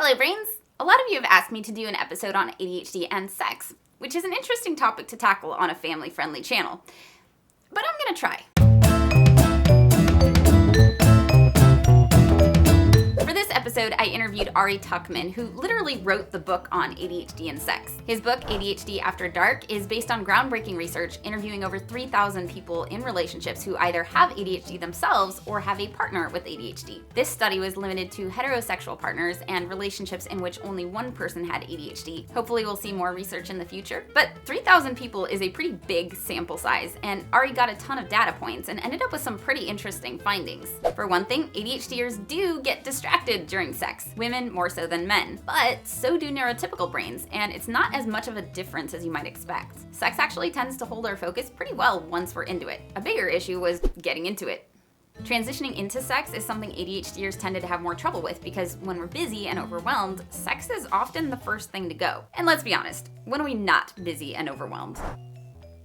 Hello, brains! A lot of you have asked me to do an episode on ADHD and sex, which is an interesting topic to tackle on a family-friendly channel. But I'm gonna try. For this episode, I interviewed Ari Tuckman, who literally wrote the book on ADHD and sex. His book, ADHD After Dark, is based on groundbreaking research interviewing over 3,000 people in relationships who either have ADHD themselves or have a partner with ADHD. This study was limited to heterosexual partners and relationships in which only one person had ADHD. Hopefully we'll see more research in the future, but 3,000 people is a pretty big sample size, and Ari got a ton of data points and ended up with some pretty interesting findings. For one thing, ADHDers do get distracted during sex, women more so than men, but so do neurotypical brains, and it's not as much of a difference as you might expect. Sex actually tends to hold our focus pretty well once we're into it. A bigger issue was getting into it. Transitioning into sex is something ADHDers tended to have more trouble with because when we're busy and overwhelmed, sex is often the first thing to go. And let's be honest, when are we not busy and overwhelmed?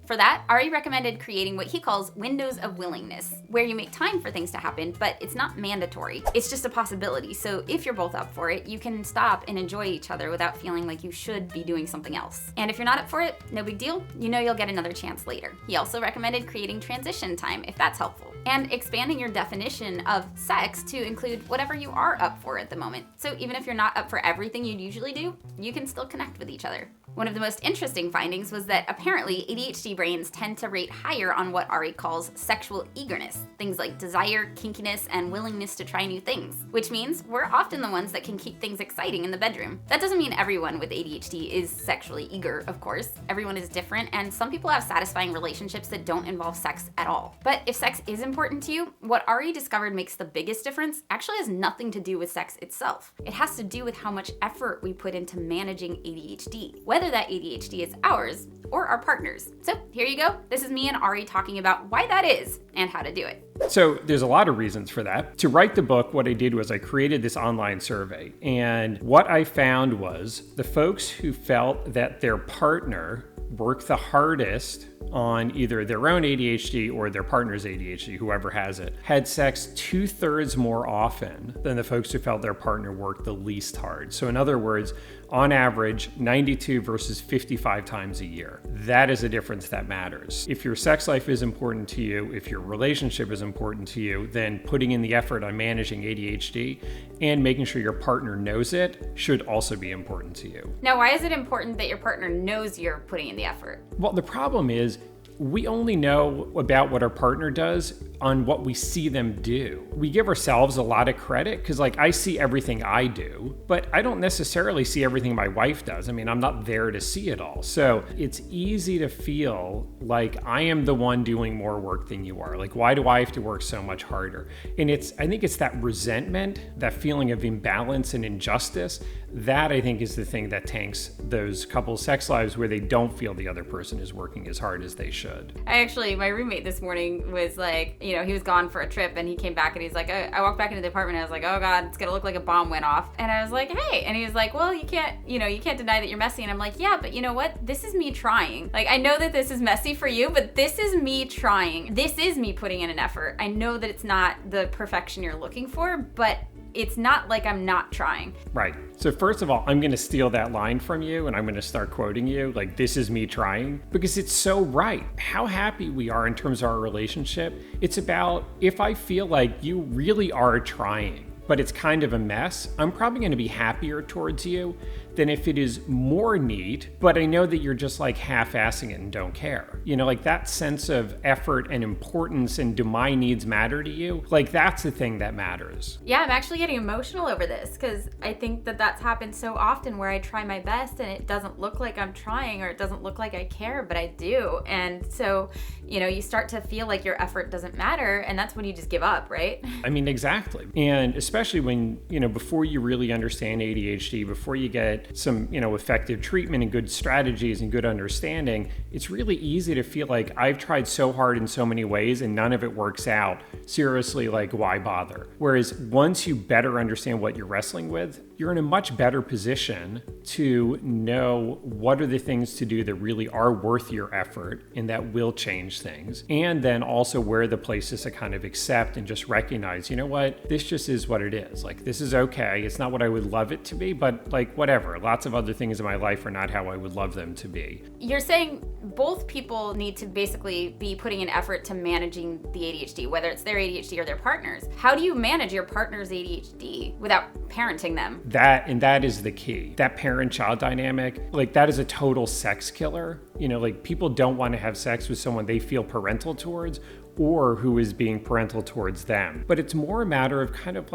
For that, Ari recommended creating what he calls windows of willingness, where you make time for things to happen, but it's not mandatory. It's just a possibility, so if you're both up for it, you can stop and enjoy each other without feeling like you should be doing something else. And if you're not up for it, no big deal, you know you'll get another chance later. He also recommended creating transition time, if that's helpful, and expanding your definition of sex to include whatever you are up for at the moment. So even if you're not up for everything you'd usually do, you can still connect with each other. One of the most interesting findings was that apparently ADHD brains tend to rate higher on what Ari calls sexual eagerness, things like desire, kinkiness, and willingness to try new things, which means we're often the ones that can keep things exciting in the bedroom. That doesn't mean everyone with ADHD is sexually eager, of course. Everyone is different, and some people have satisfying relationships that don't involve sex at all. But if sex is important to you, what Ari discovered makes the biggest difference actually has nothing to do with sex itself. It has to do with how much effort we put into managing ADHD, whether that ADHD is ours or our partners. So here you go. This is me and Ari talking about why that is and how to do it. So there's a lot of reasons for that. To write the book, what I did was I created this online survey. And what I found was the folks who felt that their partner worked the hardest on either their own ADHD or their partner's ADHD, whoever has it, had sex 2/3 more often than the folks who felt their partner worked the least hard. So in other words, on average, 92 versus 55 times a year. That is a difference that matters. If your sex life is important to you, if your relationship is important to you, then putting in the effort on managing ADHD and making sure your partner knows it should also be important to you. Now, why is it important that your partner knows you're putting in the effort? Well, the problem is we only know about what our partner does on what we see them do. We give ourselves a lot of credit because I see everything I do, but I don't necessarily see everything my wife does. I mean, I'm not there to see it all. So it's easy to feel like I am the one doing more work than you are. Like, why do I have to work so much harder? And I think it's that resentment, that feeling of imbalance and injustice, that I think is the thing that tanks those couples' sex lives where they don't feel the other person is working as hard as they should. My roommate this morning was like, he was gone for a trip and he came back and he's like, I walked back into the apartment and I was like, oh God, it's gonna look like a bomb went off. And I was like, hey, and he was like, well, you can't deny that you're messy. And I'm like, yeah, but you know what? This is me trying. Like, I know that this is messy for you, but this is me trying. This is me putting in an effort. I know that it's not the perfection you're looking for, but it's not like I'm not trying. Right. So first of all, I'm going to steal that line from you and I'm going to start quoting you like, this is me trying, because it's so right. How happy we are in terms of our relationship. It's about if I feel like you really are trying, but it's kind of a mess, I'm probably going to be happier towards you than if it is more neat, but I know that you're just like half-assing it and don't care. Like that sense of effort and importance and do my needs matter to you? Like that's the thing that matters. Yeah, I'm actually getting emotional over this because I think that that's happened so often where I try my best and it doesn't look like I'm trying or it doesn't look like I care, but I do. And so, you start to feel like your effort doesn't matter and that's when you just give up, right? I mean, exactly. And especially when, before you really understand ADHD, before you get some, effective treatment and good strategies and good understanding, it's really easy to feel like I've tried so hard in so many ways and none of it works out. Seriously, like why bother? Whereas once you better understand what you're wrestling with, you're in a much better position to know what are the things to do that really are worth your effort and that will change things. And then also where are the places to kind of accept and just recognize, you know what, this just is what it it is. Like, this is okay. It's not what I would love it to be, but like, whatever. Lots of other things in my life are not how I would love them to be. You're saying both people need to basically be putting an effort to managing the ADHD, whether it's their ADHD or their partner's. How do you manage your partner's ADHD without parenting them? That is the key. That parent-child dynamic, like, that is a total sex killer. You know, like, people don't want to have sex with someone they feel parental towards or who is being parental towards them. But it's more a matter of kind of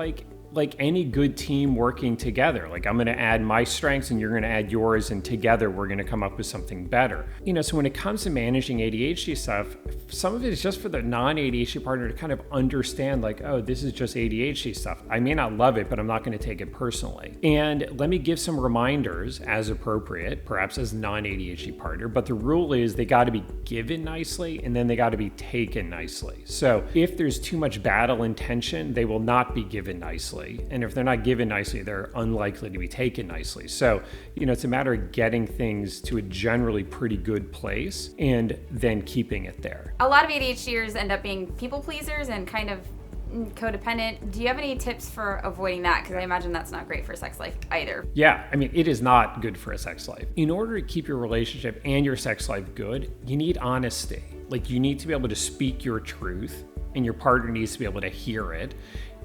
like any good team working together. Like, I'm going to add my strengths and you're going to add yours, and together we're going to come up with something better. You know, so when it comes to managing ADHD stuff, some of it is just for the non-ADHD partner to kind of understand, like, oh, this is just ADHD stuff. I may not love it, but I'm not going to take it personally. And let me give some reminders as appropriate, perhaps as a non-ADHD partner, but the rule is they got to be given nicely and then they got to be taken nicely. So if there's too much battle and tension, they will not be given nicely. And if they're not given nicely, they're unlikely to be taken nicely. So, you know, it's a matter of getting things to a generally pretty good place and then keeping it there. A lot of ADHDers end up being people pleasers and kind of codependent. Do you have any tips for avoiding that? Because I imagine that's not great for sex life either. Yeah, I mean, it is not good for a sex life. In order to keep your relationship and your sex life good, you need honesty. Like, you need to be able to speak your truth, and your partner needs to be able to hear it,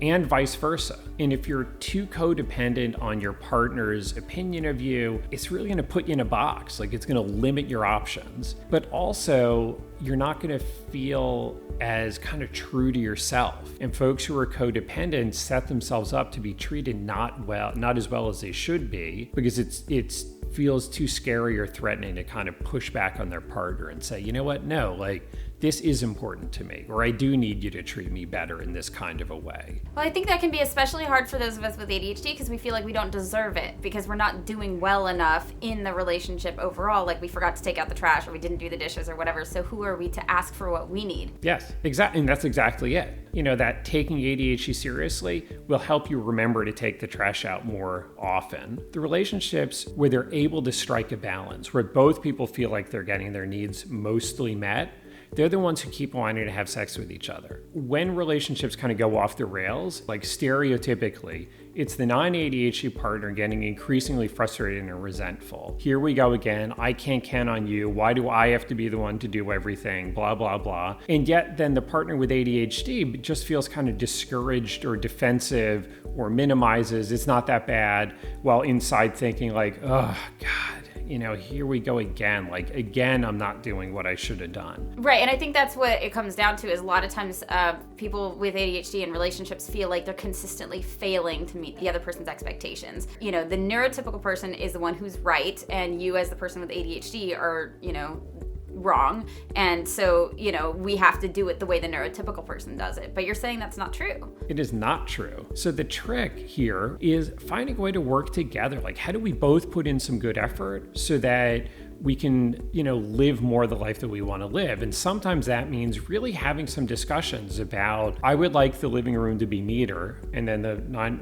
and vice versa. And if you're too codependent on your partner's opinion of you, it's really going to put you in a box. Like, it's going to limit your options. But also, you're not going to feel as kind of true to yourself. And folks who are codependent set themselves up to be treated not as well as they should be, because it feels too scary or threatening to kind of push back on their partner and say, you know what, no, like, this is important to me, or I do need you to treat me better in this kind of a way. Well, I think that can be especially hard for those of us with ADHD because we feel like we don't deserve it because we're not doing well enough in the relationship overall. Like, we forgot to take out the trash or we didn't do the dishes or whatever. So who are we to ask for what we need? Yes, exactly. And that's exactly it. You know, that taking ADHD seriously will help you remember to take the trash out more often. The relationships where they're able to strike a balance, where both people feel like they're getting their needs mostly met, they're the ones who keep wanting to have sex with each other. When relationships kind of go off the rails, like, stereotypically, it's the non-ADHD partner getting increasingly frustrated and resentful. Here we go again. I can't count on you. Why do I have to be the one to do everything? Blah, blah, blah. And yet then the partner with ADHD just feels kind of discouraged or defensive or minimizes. It's not that bad. While inside thinking like, oh, God. You know, here we go again. Like, again, I'm not doing what I should have done. Right, and I think that's what it comes down to is a lot of times people with ADHD in relationships feel like they're consistently failing to meet the other person's expectations. You know, the neurotypical person is the one who's right, and you as the person with ADHD are, you know, wrong. And so, you know, we have to do it the way the neurotypical person does it. But you're saying that's not true. It is not true. So the trick here is finding a way to work together. Like, how do we both put in some good effort so that we can, you know, live more the life that we want to live? And sometimes that means really having some discussions about, I would like the living room to be neater. And then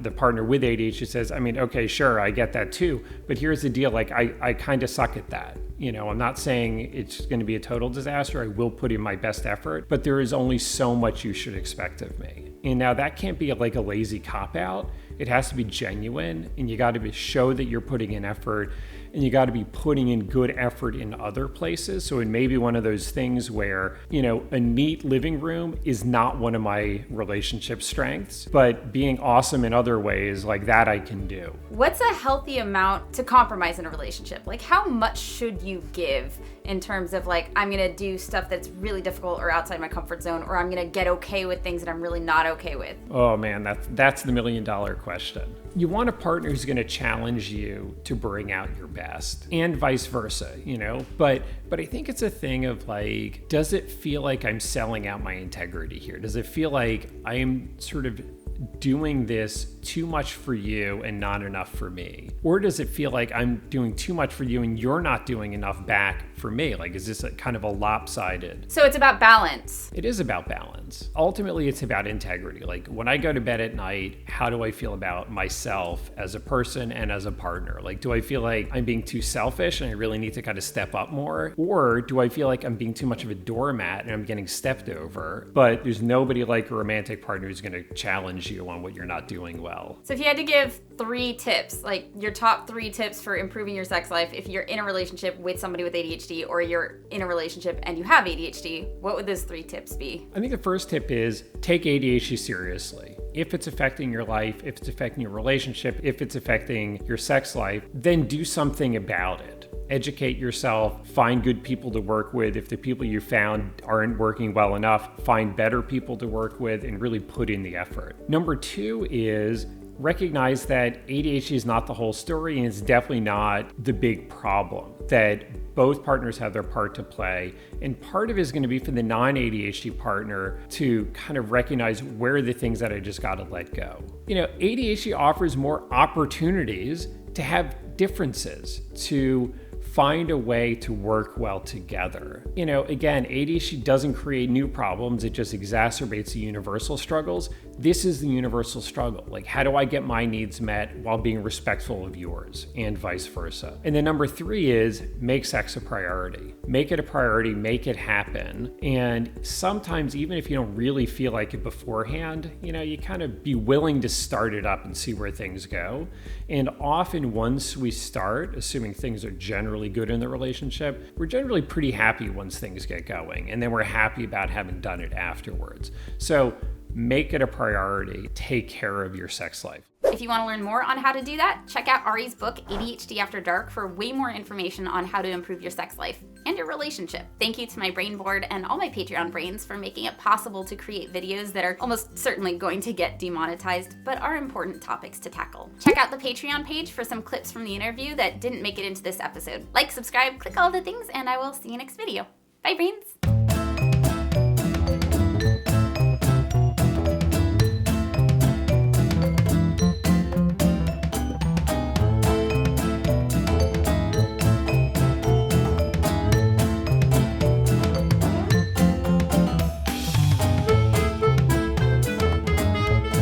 the partner with ADHD says, I mean, okay, sure, I get that too. But here's the deal. Like, I kind of suck at that. You know, I'm not saying it's going to be a total disaster. I will put in my best effort, but there is only so much you should expect of me. And now that can't be like a lazy cop-out. It has to be genuine, and you got to show that you're putting in effort, and you got to be putting in good effort in other places. So it may be one of those things where, you know, a neat living room is not one of my relationship strengths, but being awesome in other ways, like that I can do. What's a healthy amount to compromise in a relationship? Like, how much should you give in terms of like, I'm going to do stuff that's really difficult or outside my comfort zone, or I'm going to get okay with things that I'm really not okay with? Oh man, that's the $1 million question. You want a partner who's going to challenge you to bring out your best, and vice versa, you know? But I think it's a thing of like, does it feel like I'm selling out my integrity here? Does it feel like I am sort of doing this too much for you and not enough for me? Or does it feel like I'm doing too much for you and you're not doing enough back for me? Like, is this a kind of a lopsided? So it's about balance. It is about balance. Ultimately, it's about integrity. Like, when I go to bed at night, how do I feel about myself as a person and as a partner? Like, do I feel like I'm being too selfish and I really need to kind of step up more? Or do I feel like I'm being too much of a doormat and I'm getting stepped over, but there's nobody like a romantic partner who's going to challenge you on what you're not doing well. So if you had to give 3 tips, like your top 3 tips for improving your sex life, if you're in a relationship with somebody with ADHD or you're in a relationship and you have ADHD, what would those 3 tips be? I think the first tip is take ADHD seriously. If it's affecting your life, if it's affecting your relationship, if it's affecting your sex life, then do something about it. Educate yourself, find good people to work with. If the people you found aren't working well enough, find better people to work with and really put in the effort. Number 2 is recognize that ADHD is not the whole story and it's definitely not the big problem, that both partners have their part to play. And part of it is going to be for the non-ADHD partner to kind of recognize where are the things that I just got to let go. ADHD offers more opportunities to have differences, to find a way to work well together. Again, ADHD doesn't create new problems, it just exacerbates the universal struggles. This is the universal struggle. Like, how do I get my needs met while being respectful of yours, and vice versa? And then number 3 is make sex a priority. Make it a priority, make it happen. And sometimes, even if you don't really feel like it beforehand, you kind of be willing to start it up and see where things go. And often once we start, assuming things are generally good in the relationship, we're generally pretty happy once things get going, and then we're happy about having done it afterwards. So make it a priority. Take care of your sex life. If you want to learn more on how to do that, check out Ari's book, ADHD After Dark, for way more information on how to improve your sex life and your relationship. Thank you to my brain board and all my Patreon brains for making it possible to create videos that are almost certainly going to get demonetized, but are important topics to tackle. Check out the Patreon page for some clips from the interview that didn't make it into this episode. Like, subscribe, click all the things, and I will see you next video. Bye, brains!